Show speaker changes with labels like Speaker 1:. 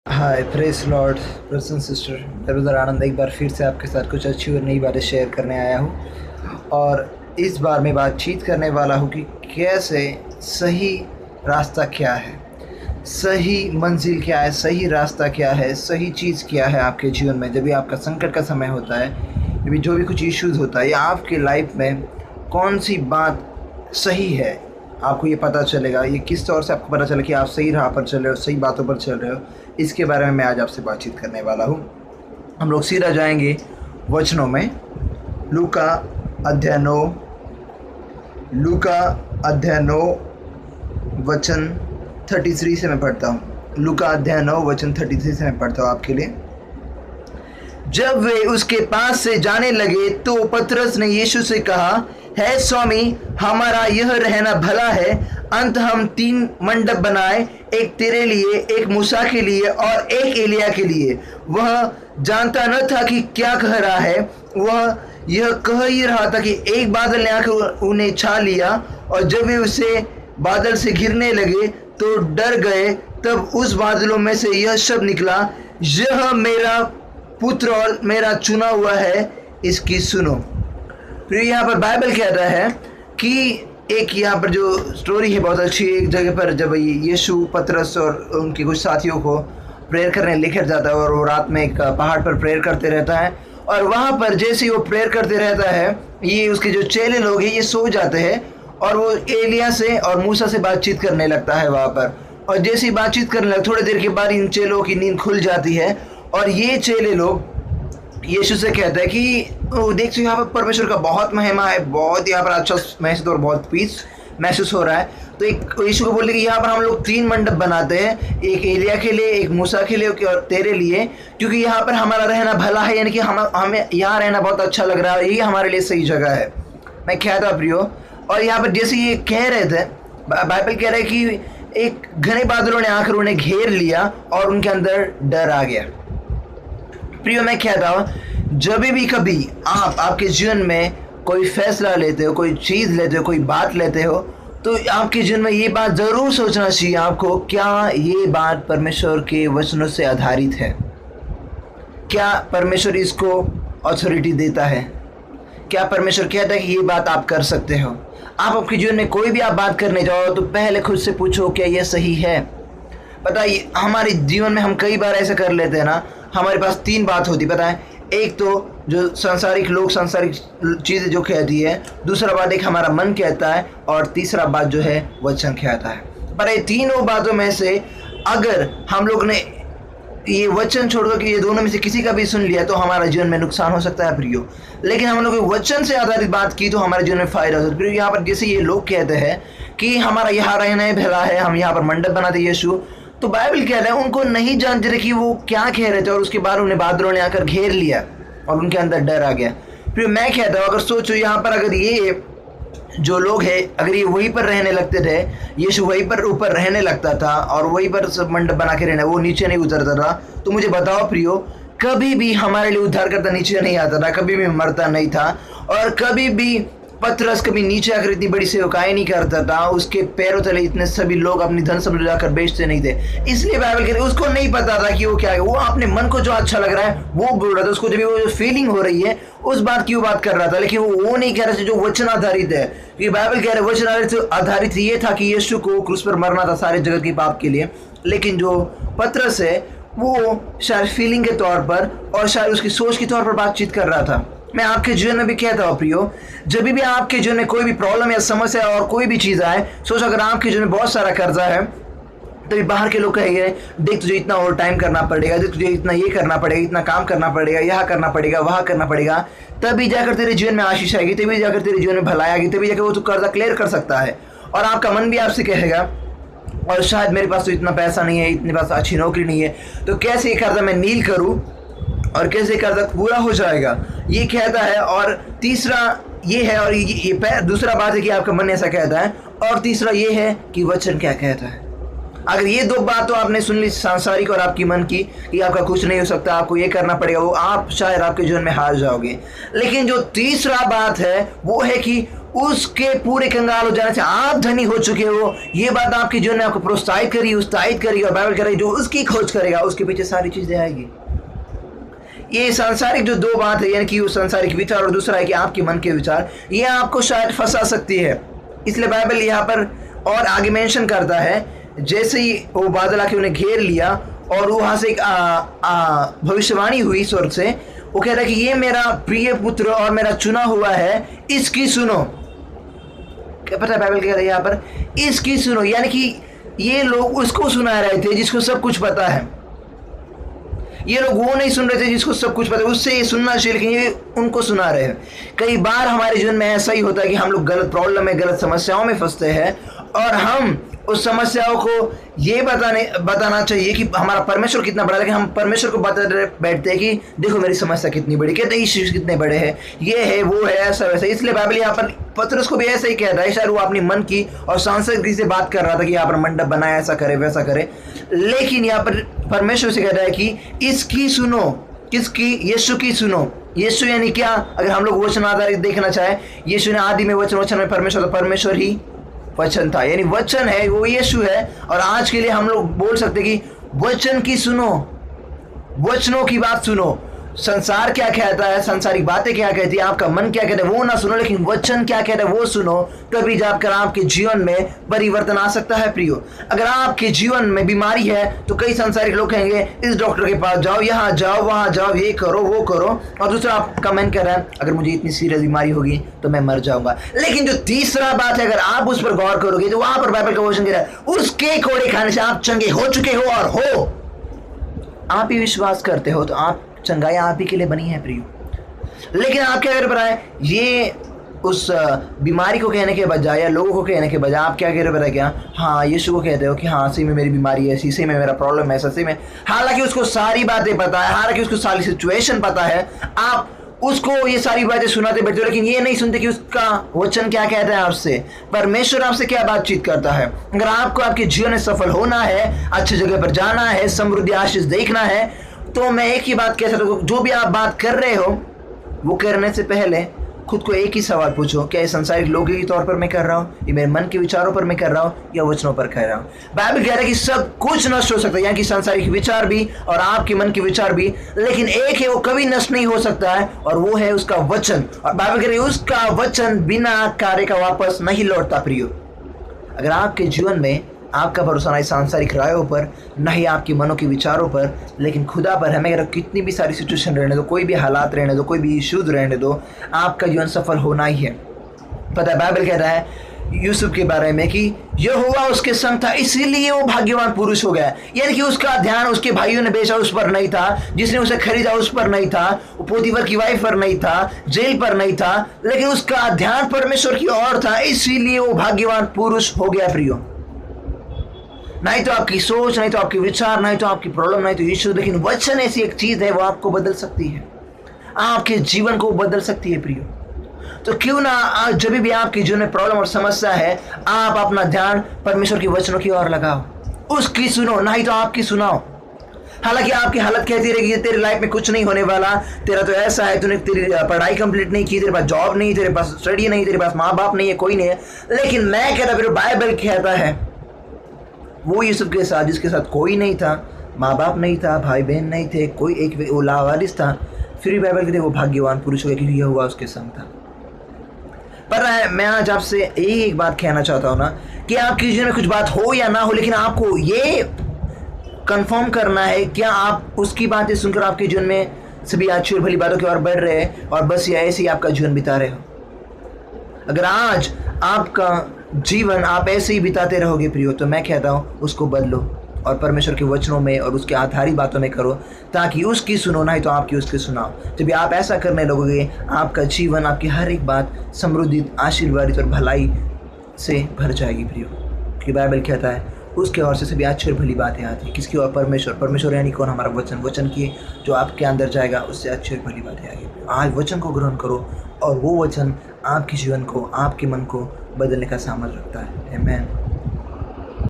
Speaker 1: Hi press Lord brothers and sister. मैं brother आनंद एक बार फिर से आपके साथ कुछ अच्छी और नई बातें शेयर करने आया हूँ। और इस बार मैं बातचीत करने वाला हूँ कि कैसे सही रास्ता क्या है, सही मंजिल क्या है, सही रास्ता क्या है, सही चीज़ क्या है आपके जीवन में। जब भी आपका संकट का समय होता है, जब भी जो भी कुछ इश्यूज़ होता है या आपके लाइफ में कौन सी बात सही है, आपको ये पता चलेगा। ये किस तौर से आपको पता चले कि आप सही राह पर चल रहे हो, सही बातों पर चल रहे हो, इसके बारे में मैं आज आपसे बातचीत करने वाला हूँ। हम लोग सीधा जाएंगे वचनों में। लूका अध्याय 9 वचन 33 से मैं पढ़ता हूँ। लूका अध्याय 9 वचन 33 से मैं पढ़ता हूँ आपके लिए। जब वे उसके पास से जाने लगे तो पतरस ने यीशु से कहा, है स्वामी, हमारा यह रहना भला है। अंत हम 3 मंडप बनाए, एक तेरे लिए, एक मूसा के लिए और एक एलिया के लिए। वह जानता न था कि क्या कह रहा है। वह यह कह ही रहा था कि एक बादल ने आकर उन्हें छा लिया, और जब वे उसे बादल से घिरने लगे तो डर गए। तब उस बादलों में से यह शब्द निकला, यह मेरा पुत्र और मेरा चुना हुआ है, इसकी सुनो। फिर यहाँ पर बाइबल कहता है कि एक यहाँ पर जो स्टोरी है बहुत अच्छी। एक जगह पर जब यीशु पतरस और उनके कुछ साथियों को प्रेयर करने लेकर जाता है, और वो रात में एक पहाड़ पर प्रेयर करते रहता है, और वहाँ पर जैसे ही वो प्रेयर करते रहता है, ये उसके जो चेले लोग हैं ये सो जाते हैं, और वो एलिया से और मूसा से बातचीत करने लगता है वहाँ पर। और जैसे ही बातचीत करने लगता, थोड़ी देर के बाद इन चेलों की नींद खुल जाती है, और ये चेले लोग यीशु से कहता है कि देख यहाँ पर परमेश्वर का बहुत महिमा है, बहुत यहाँ पर अच्छा महसूस और बहुत पीस महसूस हो रहा है। तो एक यीशु को बोलते कि यहाँ पर हम लोग 3 मंडप बनाते हैं, एक एलिया के लिए, एक मूसा के लिए और तेरे लिए, क्योंकि यहाँ पर हमारा रहना भला है, यानी कि हमें यहाँ रहना बहुत अच्छा लग रहा है, यही हमारे लिए सही जगह है। मैं कहता प्रियो, और यहाँ पर जैसे ये कह रहे थे, बाइबल कह रहा है कि एक घने बादलों ने आकर उन्हें घेर लिया और उनके अंदर डर आ गया। प्रियो, मैं कहता हूँ जब भी कभी आप आपके जीवन में कोई फैसला लेते हो, कोई चीज़ लेते हो, कोई बात लेते हो, तो आपके जीवन में ये बात ज़रूर सोचना चाहिए आपको, क्या ये बात परमेश्वर के वचनों से आधारित है? क्या परमेश्वर इसको अथॉरिटी देता है? क्या परमेश्वर कहता है कि ये बात आप कर सकते हो? आप आपके जीवन में कोई भी आप बात करने जाओ तो पहले खुद से पूछो, क्या ये सही है? पता है, हमारे जीवन में हम कई बार ऐसा कर लेते हैं ना, हमारे पास 3 बात होती, पता है। एक तो जो सांसारिक लोग, सांसारिक चीज़ें जो कहती है, दूसरा बात एक हमारा मन कहता है, और तीसरा बात जो है वचन कहता है। पर ये तीनों बातों में से अगर हम लोग ने ये वचन छोड़ दो कि ये दोनों में से किसी का भी सुन लिया तो हमारा जीवन में नुकसान हो सकता है प्रियो। लेकिन हम लोग वचन से आधारित बात की तो हमारे जीवन में फायदा हो सकता है। यहाँ पर जैसे ये लोग कहते हैं कि हमारा यहाँ रहना भला है, हम यहाँ पर मंडप बनाते यीशु, तो बाइबल कह रहा है उनको नहीं जानते थे कि वो क्या कह रहे थे, और उसके बाद उन्हें बादलों ने आकर घेर लिया और उनके अंदर डर आ गया। फिर मैं कहता हूँ, अगर सोचो यहाँ पर अगर ये जो लोग हैं, अगर ये वहीं पर रहने लगते थे, यीशु वहीं पर ऊपर रहने लगता था और वहीं पर सब मंडप बना के रहना, वो नीचे नहीं उतरता था, तो मुझे बताओ प्रियो, कभी भी हमारे लिए उद्धारकर्ता नीचे नहीं आता था, कभी भी मरता नहीं था, और कभी भी पतरस कभी नीचे आकर इतनी बड़ी सेवकाई नहीं करता था, उसके पैरों तले इतने सभी लोग अपनी धन सब जाकर बेचते नहीं थे। इसलिए बाइबल कह रही है उसको नहीं पता था कि वो क्या है, वो अपने मन को जो अच्छा लग रहा है वो बोल रहा था, उसको जब वो फीलिंग हो रही है उस बात की वो बात कर रहा था, लेकिन वो नहीं कह रहा था जो वचन आधारित है। क्योंकि बाइबल कह रहे वचन आधारित ये था कि यीशु को क्रूस पर मरना था सारे जगत के पाप के लिए, लेकिन जो पतरस है वो शायद फीलिंग के तौर पर और शायद उसकी सोच के तौर पर बातचीत कर रहा था। मैं आपके जीवन में भी कहता हूँ प्रियो, जब भी आपके जीवन में कोई भी प्रॉब्लम या समस्या और कोई भी चीज़ आए, सोचो अगर आपके जीवन में बहुत सारा कर्जा है, तो बाहर के लोग कहेंगे, देख तुझे इतना और टाइम करना पड़ेगा, देख तुझे इतना ये करना पड़ेगा, इतना काम करना पड़ेगा, यहाँ करना पड़ेगा, वहाँ करना पड़ेगा, तभी जाकर तेरे जीवन में आशीष आएगी, तभी जाकर तेरे जीवन में भलाई आएगी, तभी जाकर वो तो कर्जा क्लियर कर सकता है। और आपका मन भी आपसे कहेगा, और शायद मेरे पास तो इतना पैसा नहीं है, इतने पास अच्छी नौकरी नहीं है, तो कैसे ये कर्जा मैं नील करूँ और कैसे कर्जा पूरा हो जाएगा, ये कहता है। और तीसरा ये है, और ये दूसरा बात है कि आपका मन ऐसा कहता है, और तीसरा ये है कि वचन क्या कहता है। अगर ये 2 बात तो आपने सुन ली, सांसारिक और आपकी मन की, कि आपका कुछ नहीं हो सकता, आपको ये करना पड़ेगा, वो आप शायद आपके जीवन में हार जाओगे। लेकिन जो तीसरा बात है वो है कि उसके पूरे कंगाल हो जाने से आप धनी हो चुके हो, ये बात आपके जीवन में आपको प्रोत्साहित करी, उत्साहित करी, और बाइबल कह रही जो उसकी खोज करेगा उसके पीछे सारी चीजें आएगी। ये सांसारिक जो दो बात है, यानी कि वो सांसारिक विचार और दूसरा है कि आपके मन के विचार, ये आपको शायद फंसा सकती है। इसलिए बाइबल यहाँ पर और आगे मेंशन करता है, जैसे ही वो बादल आके उन्हें घेर लिया और वहां से एक भविष्यवाणी हुई स्वर्ग से, वो कह रहा है कि ये मेरा प्रिय पुत्र और मेरा चुना हुआ है, इसकी सुनो। क्या पता है बाइबल कह रहा है यहाँ पर इसकी सुनो, यानी कि ये लोग उसको सुना रहे थे जिसको सब कुछ पता है। ये लोग वो नहीं सुन रहे थे जिसको सब कुछ पता है, उससे ये सुनना चाहिए, लेकिन ये उनको सुना रहे हैं। कई बार हमारे जीवन में ऐसा ही होता है कि हम लोग गलत प्रॉब्लम में, गलत समस्याओं में फंसते हैं, और हम उस समस्याओं को ये बताना चाहिए कि हमारा परमेश्वर कितना बड़ा है, लेकिन हम परमेश्वर को बताते बैठते हैं कि देखो मेरी समस्या कितनी बड़ी, कितने इश्यूज कितने बड़े हैं, ये है वो है, ऐसा वैसा। इसलिए बाइबल यहाँ पर पतरस को भी ऐसा ही कह रहा है। शायद वो अपनी मन की और सांसारिक से बात कर रहा था कि यहाँ पर मंडप बनाया, ऐसा करे वैसा करे, लेकिन यहाँ पर परमेश्वर से कह रहा है कि इसकी सुनो। किसकी? यीशु की सुनो। यीशु यानी क्या? अगर हम लोग वचन आधारित देखना चाहे, यीशु ने आदि में वचन, वचन में परमेश्वर, तो परमेश्वर ही वचन था, यानी वचन है वो यीशु है। और आज के लिए हम लोग बोल सकते कि वचन की सुनो, वचनों की बात सुनो। संसार क्या कहता है, संसारिक बातें क्या कहती है, आपका मन क्या कहता है वो ना सुनो, लेकिन वचन क्या कहता है वो सुनो। तभी जाकर आपके जीवन में परिवर्तन आ सकता है प्रियो। अगर आपके जीवन में बीमारी है तो कई संसारिक लोग कहेंगे इस डॉक्टर के पास जाओ, यहाँ जाओ, वहां जाओ, ये करो वो करो, और दूसरा आप कमेंट कर रहे हैं अगर मुझे इतनी सीरियस बीमारी होगी तो मैं मर जाऊंगा। लेकिन जो तीसरा बात है, अगर आप उस पर गौर करोगे तो वहां पर बाइबल का वचन कह रहा है उसके कोड़े खाने से आप चंगे हो चुके हो, और हो आप ही विश्वास करते हो तो आप चंगाई आप ही के लिए बनी है प्रियो। लेकिन आप क्या कर रहे हैं, ये उस बीमारी को कहने के बजाय या लोगों को कहने के बजाय आप क्या कह रहे हो, क्या हाँ यीशु को कहते हो कि हाँ सही में मेरी बीमारी है, सही में मेरा प्रॉब्लम है, सही में, हालांकि उसको सारी बातें पता है, हालांकि उसको सारी सिचुएशन पता है, आप उसको ये सारी बातें सुनाते बैठते हो, लेकिन ये नहीं सुनते कि उसका वचन क्या कहता है आपसे, परमेश्वर आपसे क्या बातचीत करता है। अगर आपको आपके जीवन में सफल होना है, अच्छी जगह पर जाना है, समृद्धि आशीष देखना है, तो मैं एक ही बात कह सकता हूँ, जो भी आप बात कर रहे हो वो करने से पहले खुद को एक ही सवाल पूछो, क्या ये संसारिक लोगों के तौर पर मैं कर रहा हूँ, ये मेरे मन के विचारों पर मैं कर रहा हूँ, या वचनों पर कर रहा हूँ। बाइबल कह रहा है कि सब कुछ नष्ट हो सकता है, यानी कि संसारिक विचार भी और आपके मन के विचार भी, लेकिन एक है वो कभी नष्ट नहीं हो सकता है, और वो है उसका वचन। और बाइबल कह रही है उसका वचन बिना कार्य का वापस नहीं लौटता प्रियो। अगर आपके जीवन में आपका भरोसा नहीं सांसारिक रायों पर, नहीं आपके मनों के विचारों पर, लेकिन खुदा पर है, अगर कितनी भी सारी सिचुएशन रहने दो, कोई भी हालात रहने दो, कोई भी इश्यूज रहने दो, आपका जीवन सफल होना ही है। पता है बाइबल कह रहा है यूसुफ के बारे में कि यहोवा उसके संग था, इसीलिए वो भाग्यवान पुरुष हो गया। यानी कि उसका ध्यान उसके भाइयों ने बेचा उस पर नहीं था, जिसने उसे खरीदा उस पर नहीं था, पोतीफर की वाइफ पर नहीं था, जेल पर नहीं था, लेकिन उसका ध्यान परमेश्वर की ओर था, इसीलिए वो भाग्यवान पुरुष हो गया प्रियो। नहीं तो आपकी सोच, नहीं तो आपके विचार, नहीं तो आपकी प्रॉब्लम, नहीं तो इश्यू, लेकिन वचन ऐसी एक चीज है वो आपको बदल सकती है, आपके जीवन को बदल सकती है प्रियो। तो क्यों ना जब भी आपके जीवन में प्रॉब्लम और समस्या है, आप अपना ध्यान परमेश्वर के वचनों की ओर लगाओ, उसकी सुनो, नहीं तो आपकी सुनाओ। हालांकि आपकी हालत कहती रहेगी तेरे लाइफ में कुछ नहीं होने वाला, तेरा तो ऐसा है, तूने तेरी पढ़ाई कंप्लीट नहीं की, तेरे पास जॉब नहीं, तेरे पास स्टडी नहीं, तेरे पास माँ बाप नहीं है, कोई नहीं है। लेकिन मैं कहता फिर बाइबल कहता है वो यूसुफ के साथ जिसके साथ कोई नहीं था, माँ बाप नहीं था, भाई बहन नहीं थे, कोई एक वो लावारिस था, फिर भी बाइबल कहते वो भाग्यवान पुरुष हो गया क्योंकि यह हुआ उसके संग था। पर मैं आज आपसे एक बात कहना चाहता हूँ ना कि आपके जीवन में कुछ बात हो या ना हो, लेकिन आपको ये कंफर्म करना है क्या आप उसकी बातें सुनकर आपके जीवन में सभी अच्छी और भली बातों की ओर बढ़ रहे हैं और बस या ऐसे ही आपका जीवन बिता रहे हो। अगर आज आपका जीवन आप ऐसे ही बिताते रहोगे प्रियो, तो मैं कहता हूँ उसको बदलो और परमेश्वर के वचनों में और उसके आधारित बातों में करो, ताकि उसकी सुनो, नहीं तो आपकी उसकी सुनाओ। जब भी आप ऐसा करने लगोगे, आपका जीवन, आपकी हर एक बात समृद्धि, आशीर्वादित और भलाई से भर जाएगी प्रियो। क्योंकि बाइबल कहता है उसके ओर से सभी अच्छी और भली बातें आती हैं। किसकी ओर? परमेश्वर। परमेश्वर यानी कौन? हमारा वचन। वचन की जो आपके अंदर जाएगा उससे अच्छी और भली बातें आएगी। आज वचन को ग्रहण करो और वो वचन आपके जीवन को, आपके मन को बदलने का सामर्थ्य रखता है। आमीन।